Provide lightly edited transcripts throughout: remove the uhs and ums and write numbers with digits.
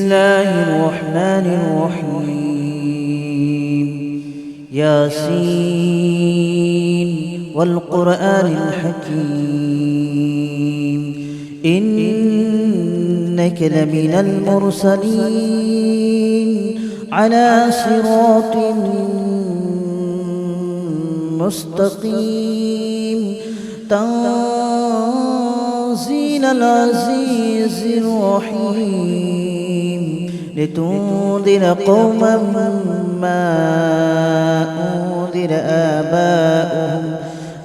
الله الرحمن الرحيم. ياسين والقرآن الحكيم إنك لمن المرسلين على صراط مستقيم تنزيل العزيز الرحيم لتنذر قوما ما أنذر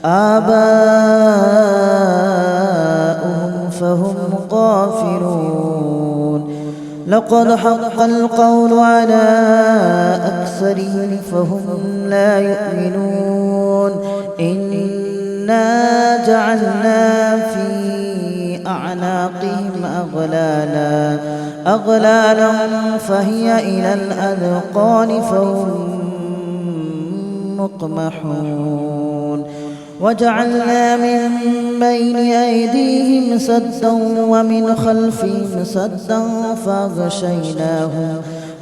آباؤهم فهم غافلون. لقد حق القول على أكثرهم فهم لا يؤمنون. إنا جعلنا في أعناقهم أغلالا فهي إلى الأذقان فهم مقمحون. وجعلنا من بين أيديهم سدا ومن خلفهم سدا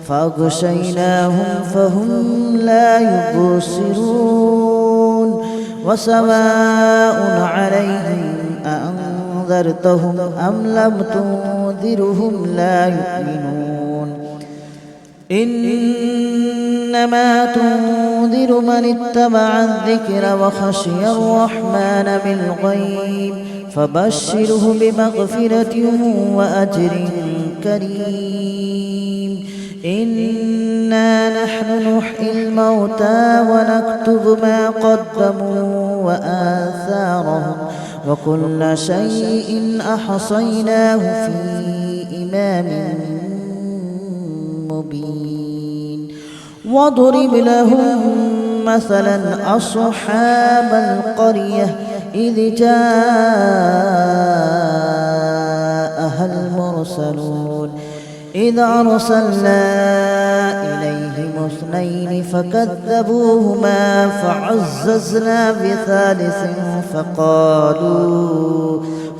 فأغشيناهم فهم لا يبصرون. وسواء عليهم أأنذرتهم أم لم تنذرهم لا يؤمنون. إنما تنذر من اتبع الذكر وخشي الرحمن بالغيب فبشره بمغفرة وأجر كريم. إنا نحن نحيي الموتى ونكتب ما قدموا وآثارهم وكل شيء أحصيناه في إمام مبين. واضرب لهم مثلا أصحاب القرية إذ جاءها المرسلون إذ أرسلنا إليهم اثنين فكذبوهما فعززنا بثالث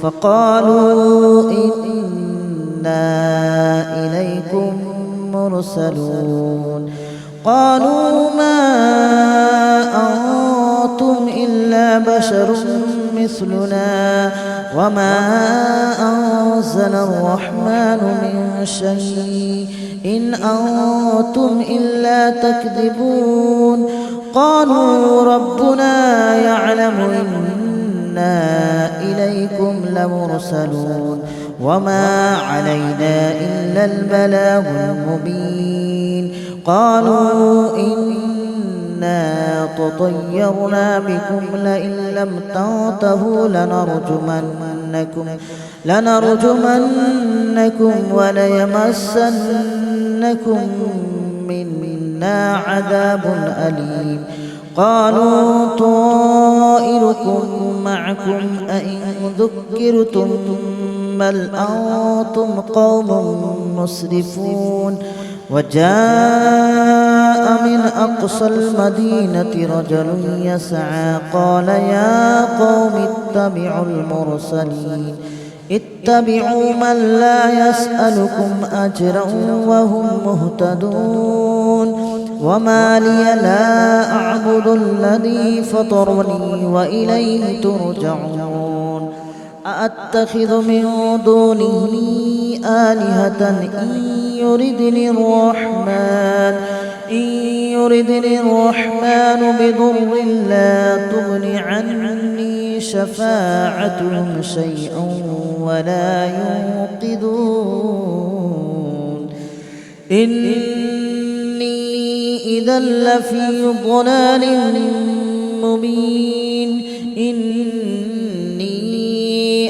فقالوا إنا إليكم مرسلون. قالوا ما أنتم إلا بشر مثلنا وما أنزل الرحمن من شيء إن أنتم إلا تكذبون. قالوا ربنا يعلم إنا إليكم لمرسلون وما علينا إلا البلاغ المبين. قالوا إنا تطيرنا بكم لئن لم تنتهوا لنرجمنكم وليمسنكم منا عذاب أليم. قالوا طائركم معكم أئن ذكرتم بل أنتم قوم مسرفون. وجاء من أقصى المدينة رجل يسعى قال يا قوم اتبعوا من لا يسألكم أجرا وهم مهتدون. وما لي لا أعبد الذي فطرني وإليه ترجعون. أأتخذ من دونه آلهة إن يردني الرحمن بضر لا تغن عني شفاعتهم شيئا ولا ينقذون. إني إذا لفي ضلال مبين. إني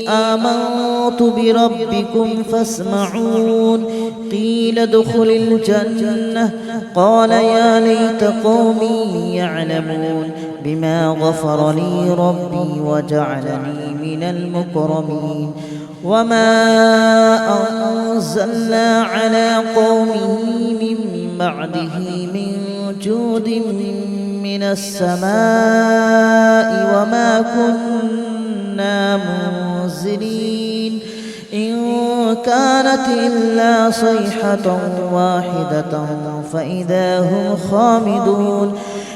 آمنت بربكم فاسمعون. قيل ادخل الجنة قال يا ليت قومي يعلمون بما غفر لي ربي وجعلني من المكرمين. وما أنزلنا على قومه من بعده من جود من السماء وما كنا منزلين. إن كانت إلا صيحة واحدة فإذا هم خامدون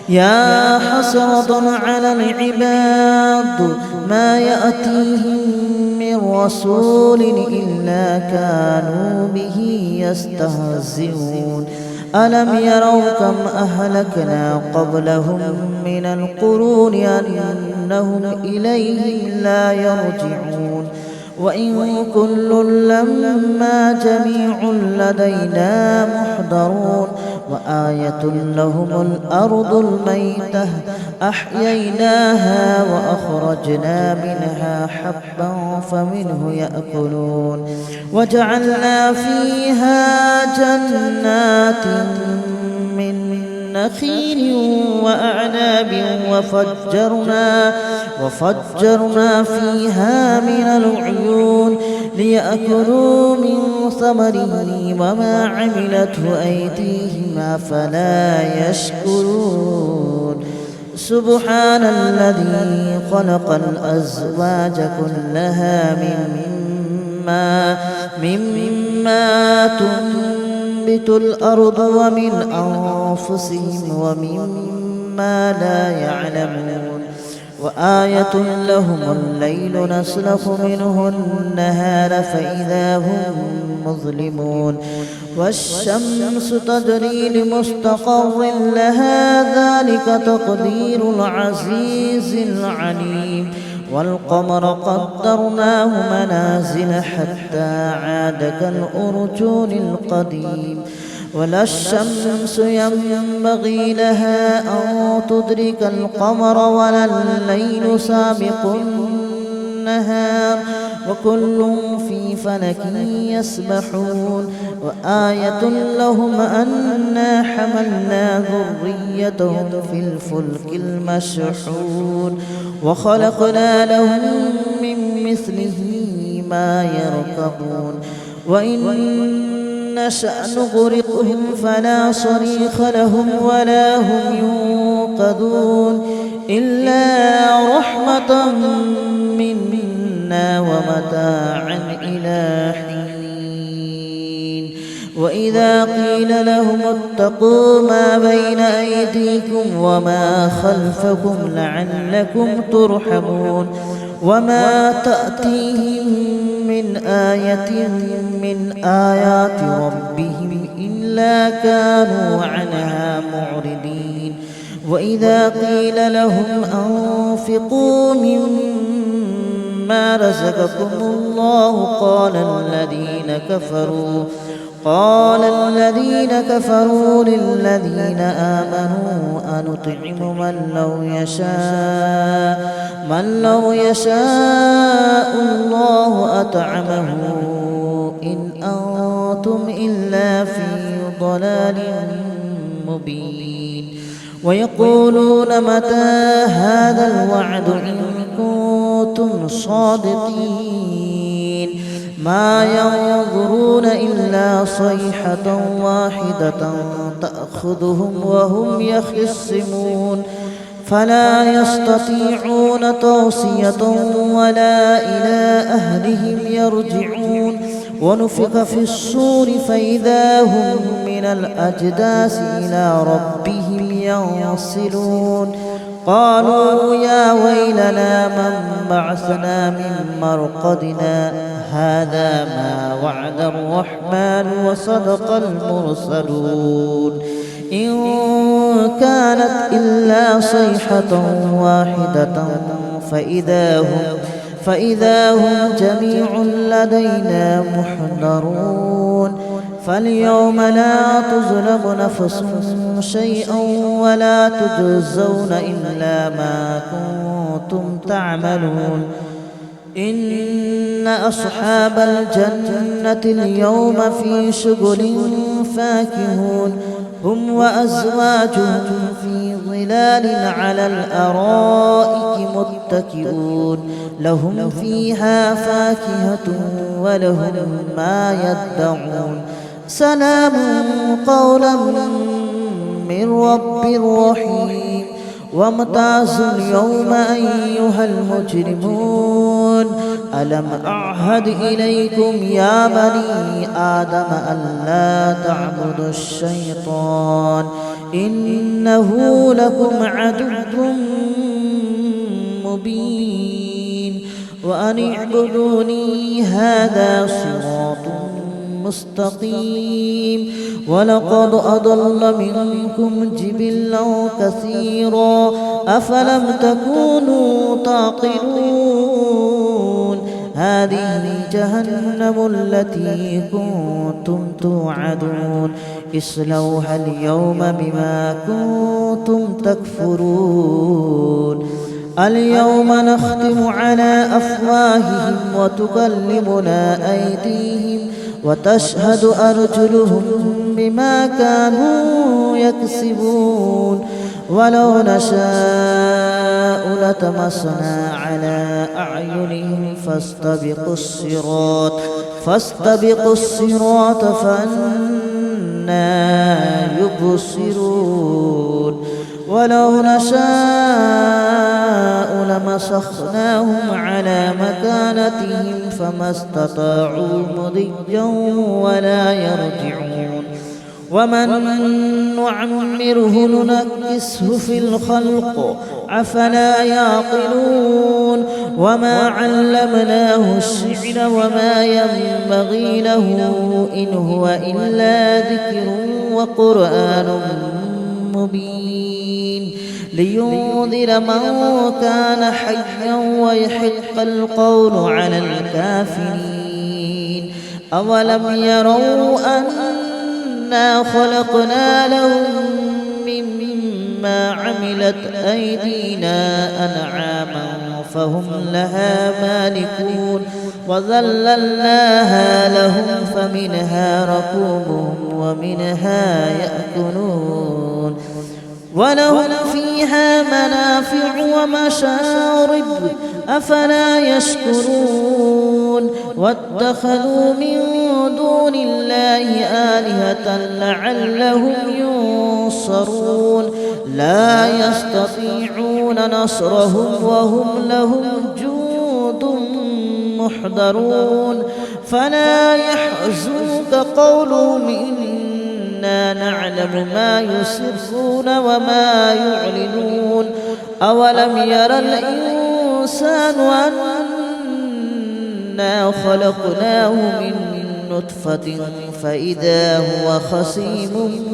يا حسرة على العباد ما يأتيهم من رسول إلا كانوا به يستهزئون ألم يروا كم أهلكنا قبلهم من القرون أنهم إليهم لا يرجعون وإن كل لما جميع لدينا محضرون وآية لهم الأرض الميتة أحييناها وأخرجنا منها حبا فمنه يأكلون وجعلنا فيها جنات من نخيل وأعناب وفجرنا فيها من العيون ليأكلوا من ثمره وما عملته أيديهم أفلا يشكرون سبحان الذي خلق الأزواج كلها مما تنبت الأرض ومن أنفسهم ومما لا يعلمون وآية لهم الليل نسلخ منه النهار فإذا هم مظلمون والشمس تجري لمستقر لها ذلك تقدير العزيز العليم والقمر قدرناه منازل حتى عاد كالأرجون القديم ولا الشمس ينبغي لها أن تدرك القمر ولا الليل سابق النهار وكل في فلك يسبحون وآية لهم أنا حملنا ذريتهم في الفلك المشحون وخلقنا لهم من مثله ما يركبون وإن نشأ نغرقهم فلا صريخ لهم ولا هم ينقذون إلا رحمة منا ومتاعا إلى حين وإذا قيل لهم اتقوا ما بين أيديكم وما خلفكم لعلكم ترحمون وما تأتيهم من آية من آيات ربهم إلا كانوا عنها معرضين وإذا قيل لهم أنفقوا مما رزقكم الله قال الذين كفروا للذين آمنوا أنطعم من لو يشاء الله أطعمه إن أنتم إلا في ضلال مبين ويقولون متى هذا الوعد إن كنتم صادقين ما ينظرون إلا صيحة واحدة تأخذهم وهم يخصمون فلا يستطيعون توصية ولا إلى أهلهم يرجعون ونفخ في الصور فإذا هم من الأجداث إلى ربهم ينسلون قالوا يا ويلنا من بعثنا من مرقدنا هذا ما وعد الرحمن وصدق المرسلون إن كانت إلا صيحة واحدة فإذا هم جميع لدينا محضرون فاليوم لا تظلم نفس شيئا ولا تجزون إلا ما كنتم تعملون إن أصحاب الجنة اليوم في شغل فاكهون هم وأزواجهم في ظلال على الأرائك متكئون لهم فيها فاكهة ولهم ما يدعون سلام قولا من رب رحيم وامتازوا اليوم أيها المجرمون ألم أعهد إليكم يا بني آدم ألا تعبدوا الشيطان إنه لكم عدو مبين وأن اعبدوني هذا صراط مستقيم ولقد أضل منكم جبلا كثيرا أفلم تكونوا تعقلون هذه جهنم التي كنتم توعدون اصلوها اليوم بما كنتم تكفرون اليوم نختم على أفواههم وتكلمنا أيديهم وتشهد أرجلهم بما كانوا يكسبون ولو نشاء لطمسنا على أعينهم فاستبقوا الصراط فأنى يبصرون ولو نشاء لمسخناهم على مكانتهم فما استطاعوا مضيا ولا يرجعون ومن نعمره ننكسه في الخلق أفلا يعقلون وما علمناه الشعر وما ينبغي له إن هو إلا ذكر وقرآن مبين لينذر من كان حيا ويحق القول على الكافرين أولم يروا أنا خلقنا لهم مما عملت أيدينا أنعاما فهم لها مالكون وذللناها لهم فمنها ركوبهم ومنها يأكلون ولهم فيها منافع ومشارب أفلا يشكرون واتخذوا من دون الله آلهة لعلهم ينصرون لا يستطيعون نصرهم وهم لهم جند محضرون فلا يحزنك قولهم إنا نعلم ما يسرون وما يعلنون أولم ير الإنسان أنا خلقناه من نطفة فإذا هو خصيم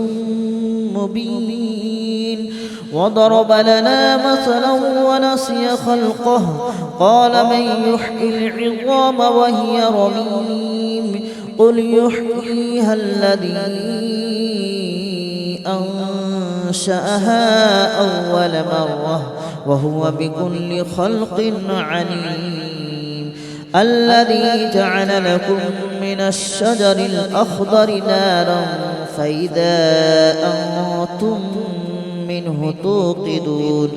مبين وضرب لنا مثلا ونسي خلقه قال من يحيي العظام وهي رميم قل يحييها الذي أنشأها أول مرة وهو بكل خلق عليم الذي جعل لكم من الشجر الأخضر نارا فإذا أنتم منه توقدون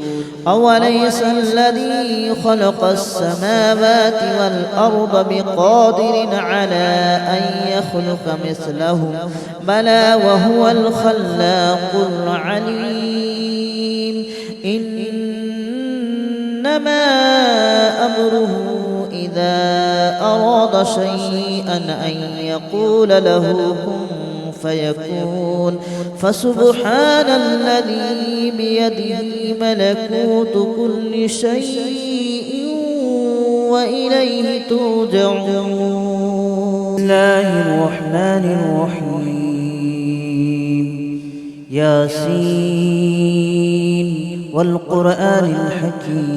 أوليس الذي خلق السماوات والأرض بقادر على أن يخلق مثلهم بلى وهو الخلاق العليم إنما أمره إذا أراد شيئا أن يقول له كن فيكون فسبحان الذي بيده ملكوت كل شيء وإليه ترجعون. بسم الله الرحمن الرحيم ياسين والقرآن الحكيم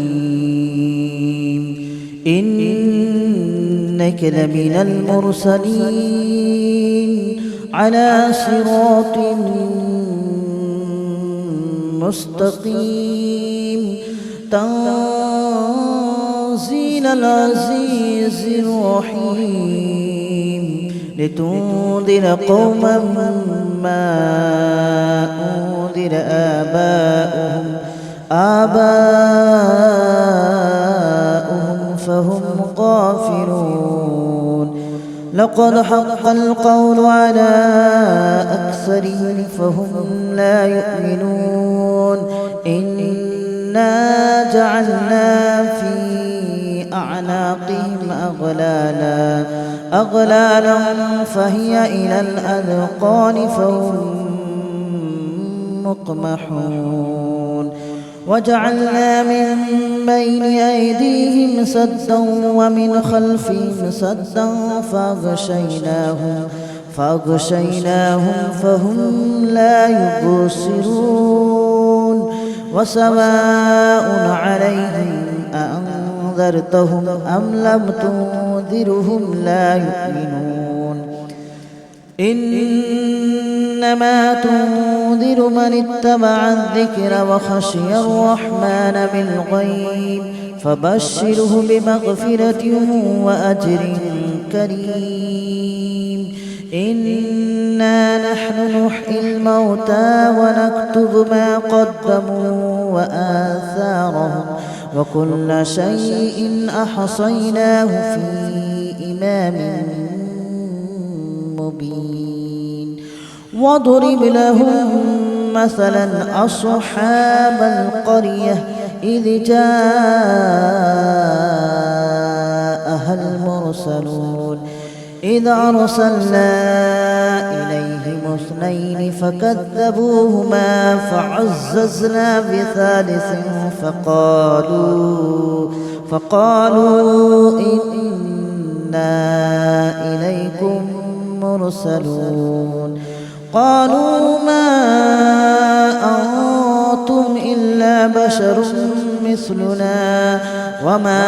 إنك لمن المرسلين على صراط مستقيم تنزيل العزيز الرحيم لتنذر قوما ما أنذر آباؤهم فهم غافلون لقد حق القول على أكثرهم فهم لا يؤمنون إنا جعلنا في أعناقهم أغلالا فهي إلى الأذقان فهم مقمحون وجعلنا من بين أيديهم سدا ومن خلفهم سدا فأغشيناهم فهم لا يبصرون وسواء عليهم أأنذرتهم أم لم تنذرهم لا يؤمنون إنما تنذر من اتبع الذكر وخشي الرحمن بالغيب فبشره بمغفرة وأجر كريم إنا نحن نحيي الموتى ونكتب ما قدموا وآثارهم وكل شيء أحصيناه في إمام مبين واضرب لهم مثلا أصحاب القرية إذ جاءها المرسلون إذ أرسلنا إليهم اثنين فكذبوهما فعززنا بثالث فقالوا إنا إليكم مرسلون قالوا ما أنتم إلا بشر مثلنا وما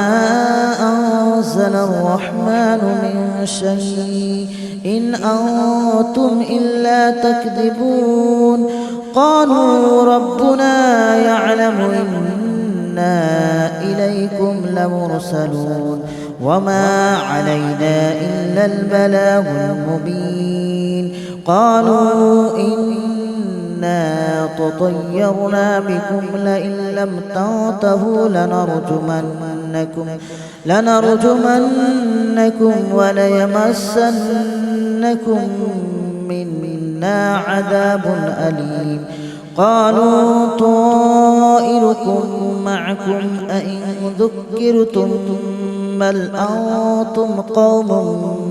أنزل الرحمن من شيء إن أنتم إلا تكذبون قالوا ربنا يعلم إنا إليكم لمرسلون وما علينا إلا البلاغ المبين قالوا إنا تطيرنا بكم لئن لم تنتهوا لنرجمنكم وليمسنكم منا عذاب أليم قالوا طائركم معكم أئن ذكرتم بل أنتم قوم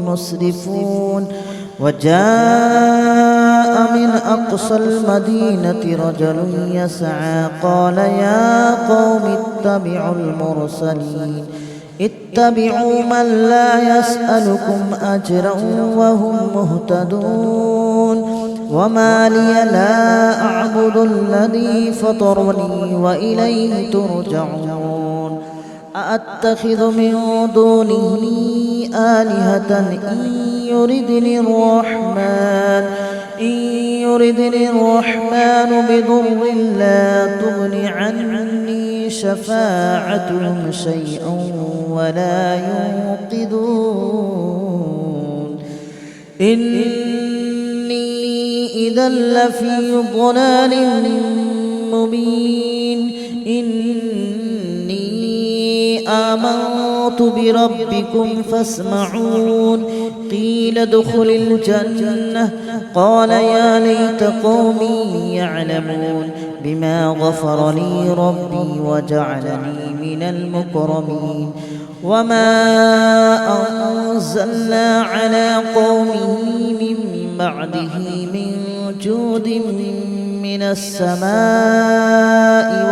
مسرفون وجاء من أقصى المدينة رجل يسعى قال يا قوم اتبعوا من لا يسألكم أجرا وهم مهتدون وما لي لا أعبد الذي فطرني وإليه ترجعون أأتخذ من دونه آلهة إن يردني الرحمن بضر لا تغن عني شفاعتهم شيئا ولا ينقذون إني إذا لفي ضلال مبين آمنت بربكم فاسمعون قيل ادخل الجنة قال يا ليت قومي يعلمون بما غفر لي ربي وجعلني من المكرمين وما أنزلنا على قومه من بعده من جود من السماء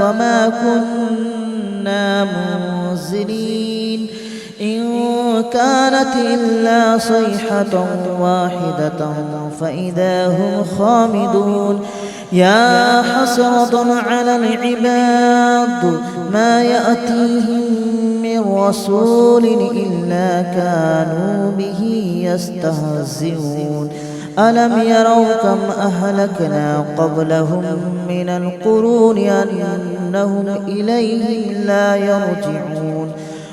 وما كنا منزلين إن كانت إلا صيحة واحدة فإذا هم خامدون يا حسرة على العباد ما يأتيهم من رسول إلا كانوا به يستهزئون ألم يروا كم أهلكنا قبلهم من القرون أنهم إليهم لا يرجعون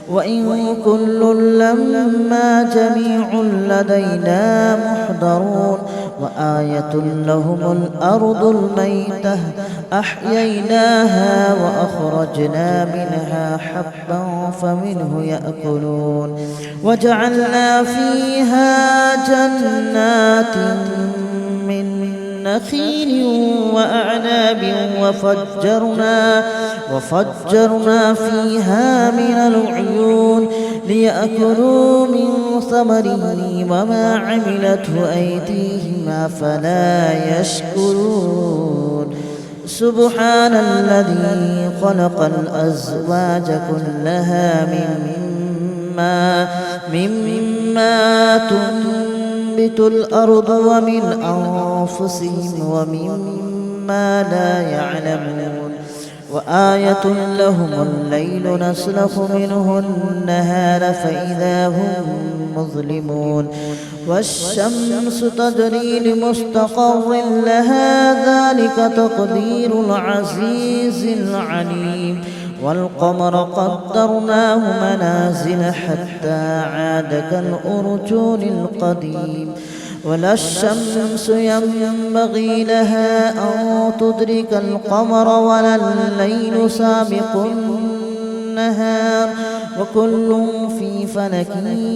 وإن كل لما جميع لدينا محضرون وآية لهم الأرض الميتة أحييناها وأخرجنا منها حبا فمنه يأكلون وجعلنا فيها جنات من نخيل وأعناب وفجرنا فيها من العيون ليأكلوا من ثمره وما عملته أيديهم أفلا يشكرون سبحان الذي خلق الأزواج كلها مما تنبت الأرض ومن أنفسهم ومما لا يعلمون وآية لهم الليل نسلخ منه النهار فإذا هم مظلمون والشمس تجري لمستقر لها ذلك تقدير العزيز العليم والقمر قدرناه منازل حتى عاد كالأرجون القديم ولا الشمس ينبغي لها أن تدرك القمر ولا الليل سابق النهار وكل في فلك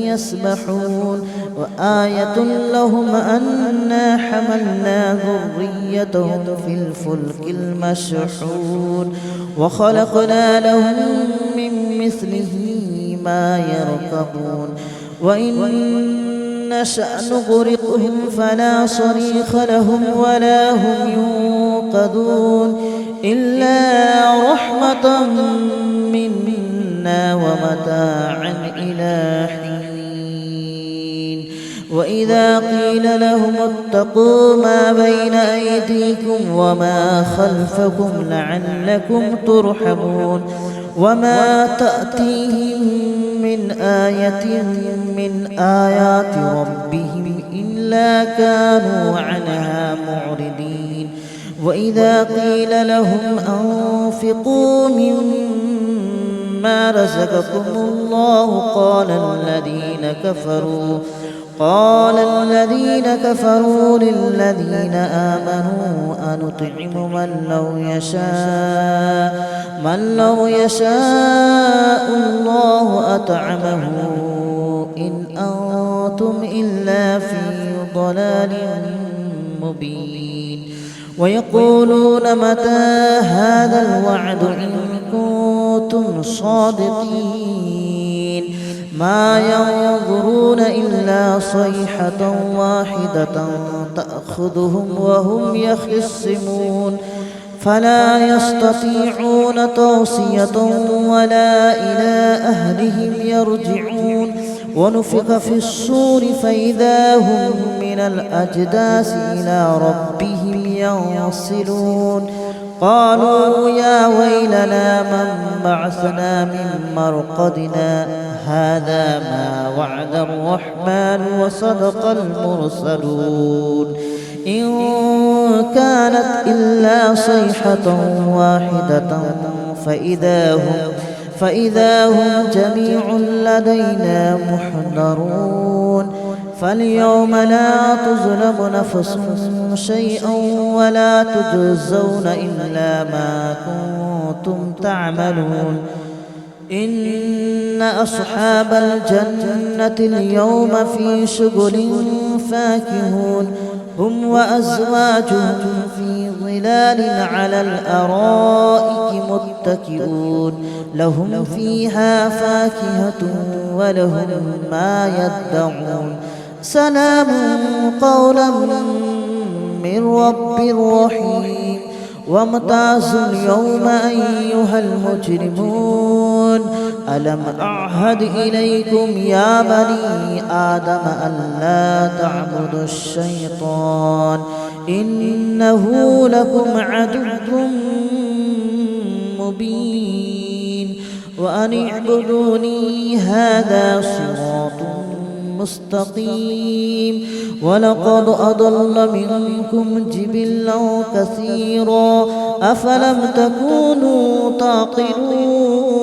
يسبحون وآية لهم أنا حملنا ذريتهم في الفلك المشحون وخلقنا لهم من مثله ما يركبون وإن نشأ نغرقهم فلا صريخ لهم ولا هم ينقذون إلا رحمة منا ومتاعا إلى حين وإذا قيل لهم اتقوا ما بين أيديكم وما خلفكم لعلكم ترحمون وما تأتيهم من آية من آيات ربهم إلا كانوا عنها معرضين وإذا قيل لهم أنفقوا مما رزقكم الله قال الذين كفروا للذين آمنوا أنطعم من لو يشاء الله أطعمه إن أنتم إلا في ضلال مبين ويقولون متى هذا الوعد إن كنتم صادقين ما ينظرون إلا صيحة واحدة تأخذهم وهم يخصمون فلا يستطيعون توصية ولا إلى أهلهم يرجعون ونفخ في الصور فإذا هم من الأجداث إلى ربهم ينصلون قالوا يا ويلنا من بعثنا من مرقدنا هذا ما وعد الرحمن وصدق المرسلون إن كانت إلا صيحة واحدة فإذا هم جميع لدينا محضرون فاليوم لا تظلم نفس شيئا ولا تجزون إلا ما كنتم تعملون إن أصحاب الجنة اليوم في شغل فاكهون هم وأزواجهم في ظلال على الأرائك متكئون لهم فيها فاكهة ولهم ما يدعون سلام قولا من رب رحيم وامتازوا اليوم أيها المجرمون ألم أعهد إليكم يا بني آدم ألا تعبدوا الشيطان إنه لكم عدو مبين وأن اعبدوني هذا صراط مستقيم ولقد أضل منكم جبلا كثيرا أفلم تكونوا تعقلون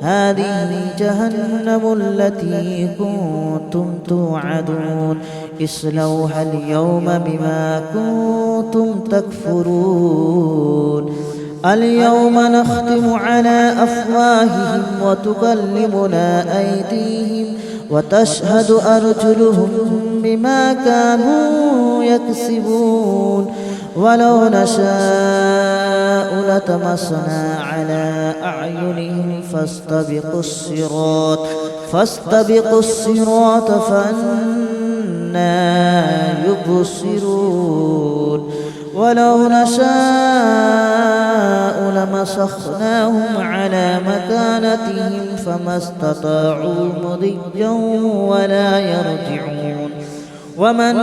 هذه جهنم التي كنتم توعدون اصلوها اليوم بما كنتم تكفرون اليوم نختم على أفواههم وتكلمنا أيديهم وتشهد أرجلهم بما كانوا يكسبون ولو نشاء لطمسنا على أعينهم فاستبقوا الصراط فأنى يبصرون ولو نشاء لمسخناهم على مكانتهم فما استطاعوا مضيا ولا يرجعون ومن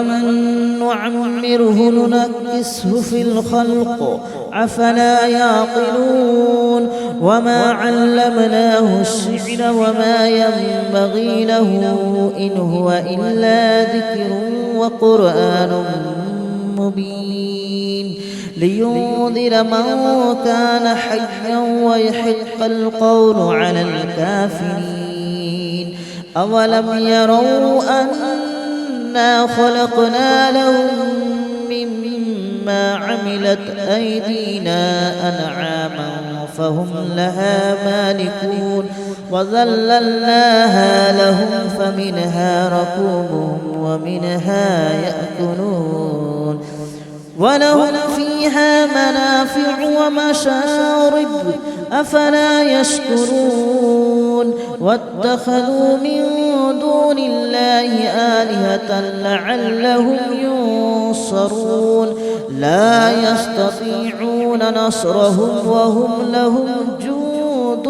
نعمره ننكسه في الخلق أفلا يعقلون وما علمناه الشعر وما ينبغي له إن هو إلا ذكر وقرآن مبين لينذر من كان حيا ويحق القول على الكافرين أولم يروا أنا خلقنا لهم مما عملت أيدينا أنعاما فهم لها مالكون وذللناها لهم فمنها ركوبهم ومنها يأكلون ولهم فيها منافع ومشارب أفلا يشكرون واتخذوا من دون الله آلهة لعلهم ينصرون لا يستطيعون نصرهم وهم لهم جند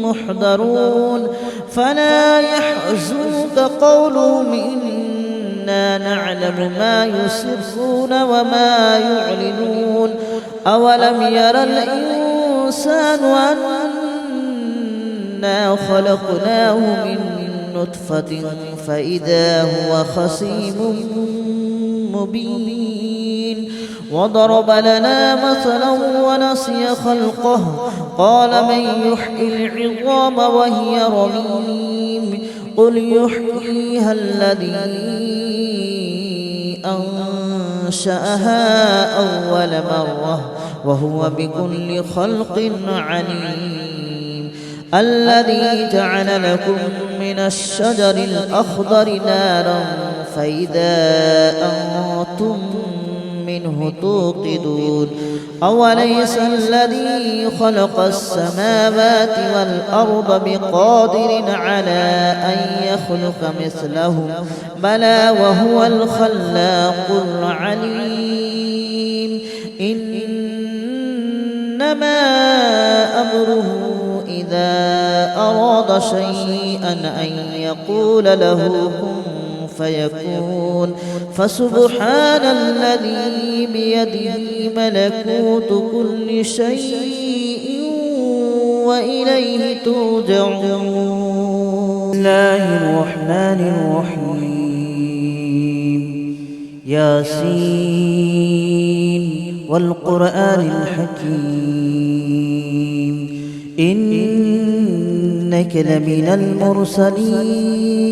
محضرون فلا يحزنك قولهم إنا نعلم ما يسرون وما يعلنون أولم ير الإنسان أنا خلقناه من نطفة فإذا هو خصيم مبين وضرب لنا مثلا ونسي خلقه قال من يحيي العظام وهي رميم قل يحييها الذي أنشأها أول مرة وهو بكل خلق عليم الذي جعل لكم من الشجر الأخضر نارا فإذا أنتم منه توقدون أوليس الذي خلق السماوات والأرض بقادر على أن يخلق مثلهم بلى وهو الخلاق العليم إنما أمره إذا أراد شيئا أن يقول له كن فيكون فسبحان الذي بيده ملكوت كل شيء وإليه ترجعون. بسم الله الرحمن الرحيم ياسين والقرآن الحكيم إنك لمن المرسلين